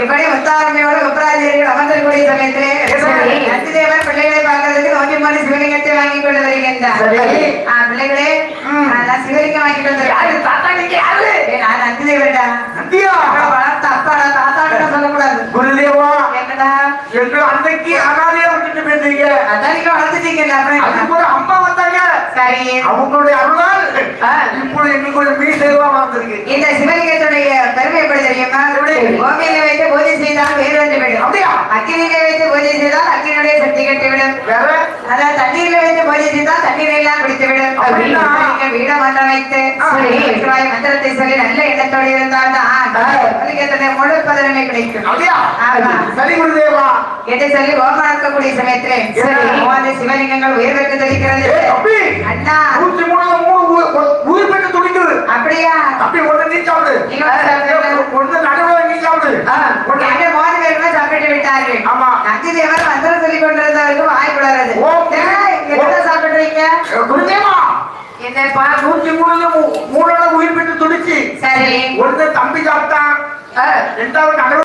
இப்படி முத்தாரமையோடு உப்பராஜர்கள் அமர்ந்திருக்கூடிய சமயத்திலே நந்திதேவர் பிள்ளைகளை பார்க்கறதுக்கு நோக்கி போன சிவலிங்கத்தை வாங்கி கொண்டு வருகின்றார். பிள்ளைகளே நான் சிவலிங்கம் வாங்கிட்டு வந்திருக்கேன். தாத்தா நீங்க யாரு? நான் நந்திதேவன்டா. வளர்த்த அப்பாடா தாத்தான்னு சொல்லக்கூடாது. குருதேவா என்னடா எங்க அன்னைக்கு அனாதையா விட்டுட்டு போயிருந்தீங்க. அதான் நீங்க வளர்த்துட்டீங்கல்ல. அப்புறம் அம்மா வந்தாங்க. சரி அவங்களுடைய அருளால் இப்போ எங்களுடைய மீசேவா வந்திருக்கு. இந்த சிவலிங்கத்துடைய பெருமை எப்படி தெரியுமா? கோமியில வைத்து பூஜை செய்தால் வேறு வந்து விடும். அப்படியா? அக்கினியில வைத்து பூஜை செய்தால் அக்கினுடைய சக்தி கட்டிவிடும். அதாவது தண்ணீர்ல வைத்து பூஜை செய்தால் தண்ணீரை எல்லாம் குடித்துவிடும். வீட மந்திரம் வைத்து மந்திரத்தை சொல்லி நல்ல எண்ணத்தோடு இருந்தால்தான் சிவலிங்கத்துடைய முழு பதனமே கிடைக்கும். சரி குருதேவா என்று சொல்லி ஓமா இருக்கக்கூடிய சமயத்திலே சிவலிங்கங்கள் உயிர் பெற்று தெரிகிறது. அண்ணா உயிர் பெற்று துடிக்குது. அப்படியா? அப்படி ஒண்ணு நீ சாப்பிடு. ஒண்ணு நடுவில் நீ சாப்பிடு. மோதி பேருமே சாப்பிட்டு விட்டார்கள். ஆமா நந்திதேவர் மந்திரம் சொல்லி கொண்டிருந்தவருக்கு வாய் குளறது. என்ன சாப்பிடுறீங்க குருதேவா? என்ன 103 உயிர் பெற்று துடிச்சு. சரி ஒருத்தர் தம்பி சாப்பிட்டான். ரெண்டாவது